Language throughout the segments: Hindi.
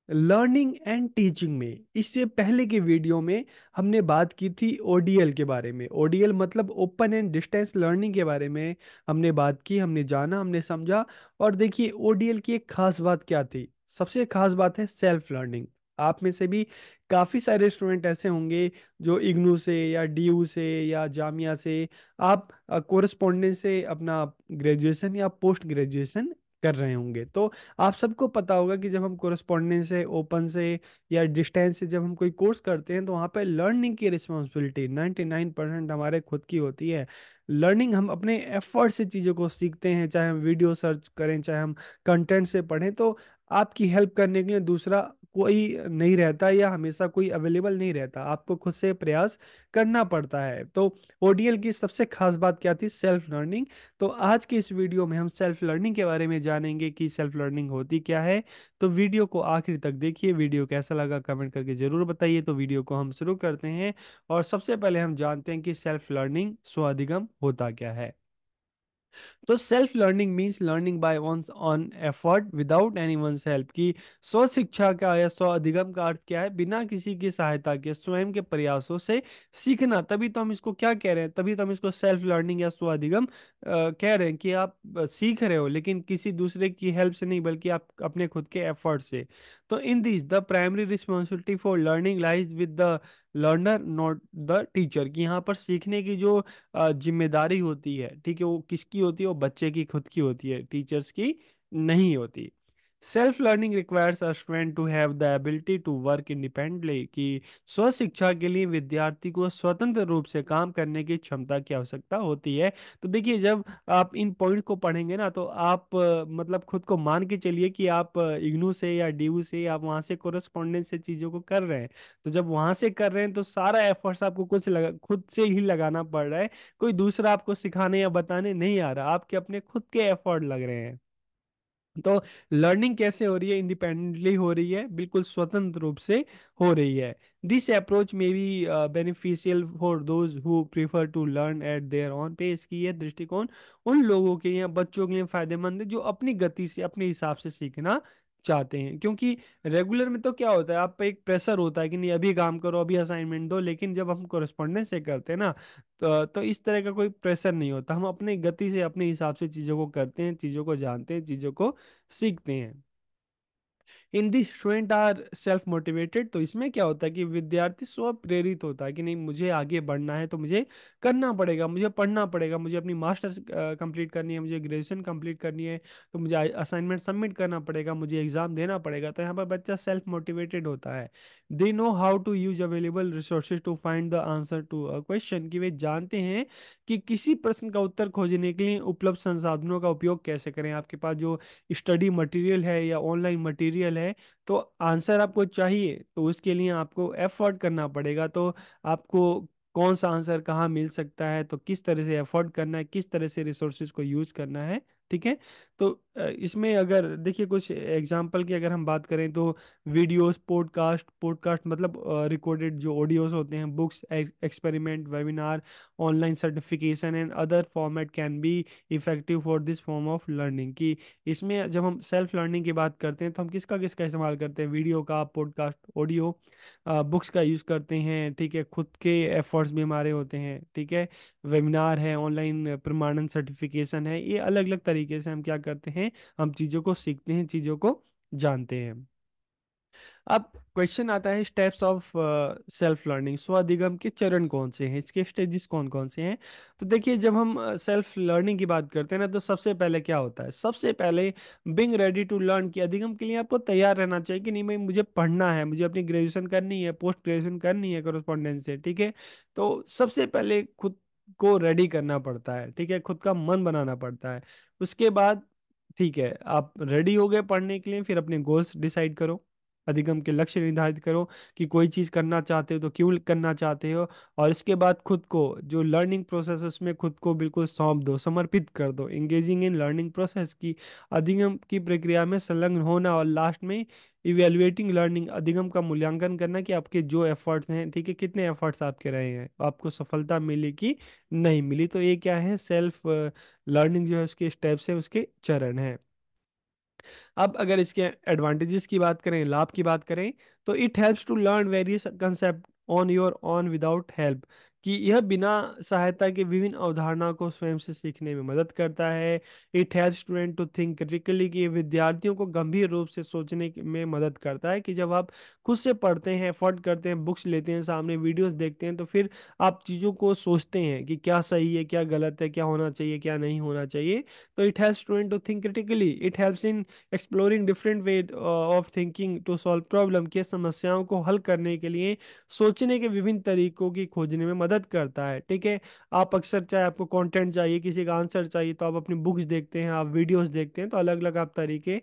लर्निंग एंड टीचिंग में इससे पहले के वीडियो में हमने बात की थी ओडीएल के बारे में। ओडीएल मतलब ओपन एंड डिस्टेंस लर्निंग के बारे में हमने बात की, हमने जाना, हमने समझा। और देखिए ओडीएल की एक खास बात क्या थी। सबसे खास बात है सेल्फ लर्निंग। आप में से भी काफ़ी सारे स्टूडेंट ऐसे होंगे जो इग्नू से या डीयू से या जामिया से आप कोरस्पोंडेंस से अपना ग्रेजुएशन या पोस्ट ग्रेजुएशन कर रहे होंगे। तो आप सबको पता होगा कि जब हम कोरस्पॉन्डेंस से, ओपन से या डिस्टेंस से जब हम कोई कोर्स करते हैं तो वहाँ पे लर्निंग की रिस्पॉन्सिबिलिटी 99% हमारे खुद की होती है। लर्निंग हम अपने एफर्ट से चीज़ों को सीखते हैं, चाहे हम वीडियो सर्च करें, चाहे हम कंटेंट से पढ़ें। तो आपकी हेल्प करने के लिए दूसरा कोई नहीं रहता या हमेशा कोई अवेलेबल नहीं रहता, आपको खुद से प्रयास करना पड़ता है। तो ओडीएल की सबसे खास बात क्या थी? Self learning. तो आज की इस वीडियो में हम सेल्फ लर्निंग के बारे में जानेंगे कि सेल्फ लर्निंग होती क्या है। तो वीडियो को आखिर तक देखिए। वीडियो कैसा लगा कमेंट करके जरूर बताइए। तो वीडियो को हम शुरू करते हैं और सबसे पहले हम जानते हैं कि सेल्फ लर्निंग स्वाधिगम होता क्या है। तो self learning means learning by one's own effort without any one's help. की स्व शिक्षा का या स्व अधिगम का अर्थ क्या है? बिना किसी की सहायता के स्वयं के प्रयासों से सीखना। तभी तो हम इसको क्या कह रहे हैं, तभी तो हम इसको सेल्फ लर्निंग या स्व अधिगम कह रहे हैं कि आप सीख रहे हो लेकिन किसी दूसरे की हेल्प से नहीं, बल्कि आप अपने खुद के एफर्ट से। तो in this the primary responsibility for learning lies with the learner not the teacher. कि यहाँ पर सीखने की जो जिम्मेदारी होती है, ठीक है, वो किसकी होती है? वो बच्चे की खुद की होती है, टीचर्स की नहीं होती। Self learning requires a student to have the ability to work independently. कि स्व शिक्षा के लिए विद्यार्थी को स्वतंत्र रूप से काम करने की क्षमता की आवश्यकता होती है। तो देखिए जब आप इन पॉइंट को पढ़ेंगे ना तो आप मतलब खुद को मान के चलिए कि आप इग्नू से या डीयू से आप वहां से कोरस्पॉन्डेंस से चीजों को कर रहे हैं। तो जब वहां से कर रहे हैं तो सारा एफर्ट्स आपको खुद से ही लगाना पड़ रहा है। कोई दूसरा आपको सिखाने या बताने नहीं आ रहा, आपके अपने खुद के एफर्ट लग रहे हैं। तो लर्निंग कैसे हो रही है? इंडिपेंडेंटली हो रही है, बिल्कुल स्वतंत्र रूप से हो रही है। This approach may be beneficial for those who prefer to learn at their own pace. की यह दृष्टिकोण उन लोगों के या बच्चों के लिए फायदेमंद है जो अपनी गति से अपने हिसाब से सीखना चाहते हैं। क्योंकि रेगुलर में तो क्या होता है, आप पे एक प्रेशर होता है कि नहीं अभी काम करो, अभी असाइनमेंट दो। लेकिन जब हम कोरेस्पॉन्डेंस से करते हैं ना तो इस तरह का कोई प्रेशर नहीं होता। हम अपनी गति से अपने हिसाब से चीज़ों को करते हैं, चीज़ों को जानते हैं, चीज़ों को सीखते हैं। इन दी स्टूडेंट आर सेल्फ मोटिवेटेड। तो इसमें क्या होता है कि विद्यार्थी स्व प्रेरित होता है कि नहीं मुझे आगे बढ़ना है तो मुझे करना पड़ेगा, मुझे पढ़ना पड़ेगा, मुझे अपनी मास्टर्स कंप्लीट करनी है, मुझे ग्रेजुएशन कंप्लीट करनी है, तो मुझे असाइनमेंट सबमिट करना पड़ेगा, मुझे एग्जाम देना पड़ेगा। तो यहाँ पर बच्चा सेल्फ मोटिवेटेड होता है। They know how to use available resources to find the answer to a question. कि वे जानते हैं कि किसी प्रश्न का उत्तर खोजने के लिए उपलब्ध संसाधनों का उपयोग कैसे करें। आपके पास जो स्टडी मटेरियल है या ऑनलाइन मटेरियल है, तो आंसर आपको चाहिए तो उसके लिए आपको एफर्ट करना पड़ेगा। तो आपको कौन सा आंसर कहाँ मिल सकता है, तो किस तरह से एफर्ट करना है, किस तरह से रिसोर्सेज को यूज करना है। ठीक है। तो इसमें अगर देखिए कुछ एग्जांपल की अगर हम बात करें तो वीडियोस, पॉडकास्ट, पॉडकास्ट मतलब रिकॉर्डेड जो ऑडियोस होते हैं, books, experiment, webinar, online certification and other format can be effective for this form of learning. की इसमें जब हम सेल्फ लर्निंग की बात करते हैं तो हम किसका किसका इस्तेमाल करते हैं? वीडियो का, पॉडकास्ट, ऑडियो, बुक्स का यूज़ करते हैं। ठीक है, खुद के एफर्ट्स भी हमारे होते हैं। ठीक है, वेबिनार है, ऑनलाइन प्रमाणन सर्टिफिकेशन है, ये अलग अलग तरीके से हम क्या करते हैं, हम चीज़ों को सीखते हैं, चीज़ों को जानते हैं। अब क्वेश्चन आता है स्टेप्स ऑफ सेल्फ लर्निंग। स्वाधिगम के चरण कौन से हैं, इसके स्टेजेस कौन कौन से हैं? तो देखिए जब हम सेल्फ लर्निंग की बात करते हैं ना तो सबसे पहले क्या होता है? सबसे पहले बिंग रेडी टू लर्न। की अधिगम के लिए आपको तैयार रहना चाहिए कि नहीं भाई मुझे पढ़ना है, मुझे अपनी ग्रेजुएशन करनी है, पोस्ट ग्रेजुएशन करनी है कॉरेस्पॉन्डेंस से। ठीक है, तो सबसे पहले खुद को रेडी करना पड़ता है। ठीक है, खुद का मन बनाना पड़ता है। उसके बाद ठीक है, आप रेडी हो गए पढ़ने के लिए, फिर अपने गोल्स डिसाइड करो, अधिगम के लक्ष्य निर्धारित करो कि कोई चीज़ करना चाहते हो तो क्यों करना चाहते हो। और इसके बाद खुद को जो लर्निंग प्रोसेस है उसमें खुद को बिल्कुल सौंप दो, समर्पित कर दो। एंगेजिंग इन लर्निंग प्रोसेस की अधिगम की प्रक्रिया में संलग्न होना। और लास्ट में इवेल्युएटिंग लर्निंग, अधिगम का मूल्यांकन करना कि आपके जो एफर्ट्स हैं, ठीक है, कितने एफर्ट्स आपके रहे हैं, आपको सफलता मिली कि नहीं मिली। तो ये क्या है? सेल्फ लर्निंग जो है उसके स्टेप्स है, उसके चरण है। अब अगर इसके एडवांटेजेस की बात करें, लाभ की बात करें, तो it helps to learn various concept on your own without help, कि यह बिना सहायता के विभिन्न अवधारणा को स्वयं से सीखने में मदद करता है। It helps student to think critically, कि ये विद्यार्थियों को गंभीर रूप से सोचने में मदद करता है, कि जब आप खुद से पढ़ते हैं, एफर्ट करते हैं, बुक्स लेते हैं, सामने वीडियोस देखते हैं, तो फिर आप चीज़ों को सोचते हैं कि क्या सही है, क्या गलत है, क्या होना चाहिए, क्या नहीं होना चाहिए। तो it helps student to think critically, it helps in exploring different way of thinking to solve problem, के समस्याओं को हल करने के लिए सोचने के विभिन्न तरीकों की खोजने में मदद करता है। ठीक है, आप अक्सर चाहे आपको कंटेंट चाहिए, किसी का आंसर चाहिए, तो आप अपनी बुक्स देखते हैं, आप वीडियोस देखते हैं, तो अलग अलग आप तरीके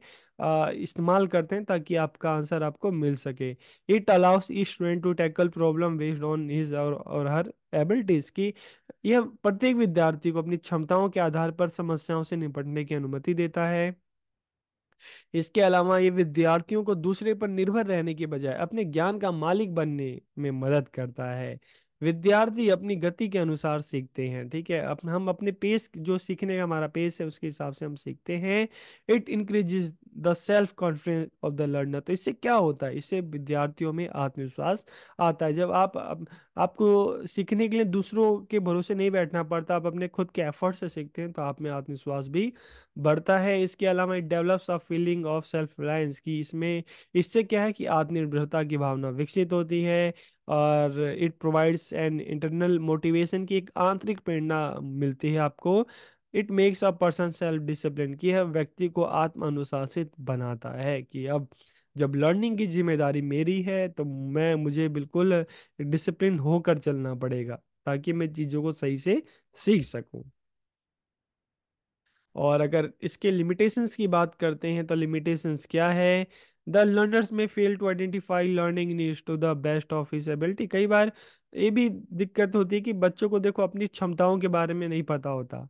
इस्तेमाल करते हैं ताकि आपका आंसर आपको मिल सके। It allows each student to tackle problem based on his or her abilities, की यह प्रत्येक विद्यार्थी को अपनी क्षमताओं के आधार पर समस्याओं से निपटने की अनुमति देता है। इसके अलावा ये विद्यार्थियों को दूसरे पर निर्भर रहने के बजाय अपने ज्ञान का मालिक बनने में मदद करता है। विद्यार्थी अपनी गति के अनुसार सीखते हैं। ठीक है, हम अपने पेस, जो सीखने का हमारा पेस है, उसके हिसाब से हम सीखते हैं। It increases the self confidence of the learner, तो इससे क्या होता है, इससे विद्यार्थियों में आत्मविश्वास आता है। जब आपको सीखने के लिए दूसरों के भरोसे नहीं बैठना पड़ता, आप अपने खुद के एफर्ट से सीखते हैं, तो आप में आत्मविश्वास भी बढ़ता है। इसके अलावा it develops a feeling of self reliance, की इसमें इससे क्या है कि आत्मनिर्भरता की भावना विकसित होती है। और it provides an internal motivation, की एक आंतरिक प्रेरणा मिलती है आपको। It makes a person self discipline, की यह व्यक्ति को आत्म अनुशासित बनाता है, कि अब जब लर्निंग की जिम्मेदारी मेरी है, तो मुझे बिल्कुल डिसिप्लिन होकर चलना पड़ेगा, ताकि मैं चीज़ों को सही से सीख सकूं। और अगर इसके लिमिटेशंस की बात करते हैं, तो लिमिटेशंस क्या है? The learners may fail to identify learning needs to the best of his ability. कई बार ये भी दिक्कत होती है कि बच्चों को देखो अपनी क्षमताओं के बारे में नहीं पता होता,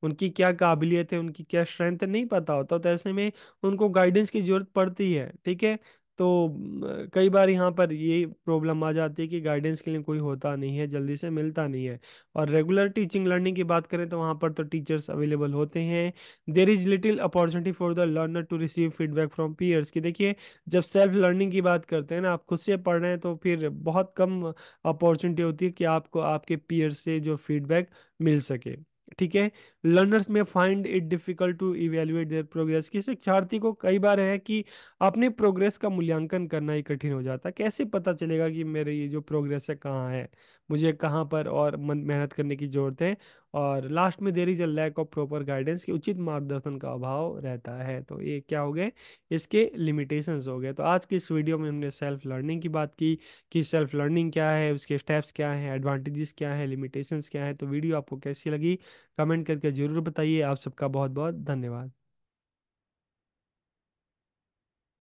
उनकी क्या काबिलियत है, उनकी क्या स्ट्रेंथ है, नहीं पता होता, तो ऐसे में उनको गाइडेंस की जरूरत पड़ती है। ठीक है, तो कई बार यहाँ पर ये प्रॉब्लम आ जाती है कि गाइडेंस के लिए कोई होता नहीं है, जल्दी से मिलता नहीं है। और रेगुलर टीचिंग लर्निंग की बात करें, तो वहाँ पर तो टीचर्स अवेलेबल होते हैं। There is little opportunity for the learner to receive feedback from peers, की देखिए, जब सेल्फ लर्निंग की बात करते हैं ना, आप खुद से पढ़ रहे हैं, तो फिर बहुत कम अपॉर्चुनिटी होती है कि आपको आपके पीयर्स से जो फीडबैक मिल सके। ठीक है, learners may find it difficult to evaluate their progress, किसी शिक्षार्थी को कई बार है कि अपने प्रोग्रेस का मूल्यांकन करना ही कठिन हो जाता है। कैसे पता चलेगा कि मेरे ये जो प्रोग्रेस है कहाँ है, मुझे कहाँ पर और मेहनत करने की जरूरत है। और लास्ट में there is a lack of proper guidance, की उचित मार्गदर्शन का अभाव रहता है। तो ये क्या हो गए, इसके लिमिटेशंस हो गए। तो आज की इस वीडियो में हमने सेल्फ लर्निंग की बात की, कि सेल्फ लर्निंग क्या है, उसके स्टेप्स क्या हैं, एडवांटेजेस क्या हैं, लिमिटेशंस क्या हैं। तो वीडियो आपको कैसी लगी, कमेंट करके जरूर बताइए। आप सबका बहुत बहुत धन्यवाद।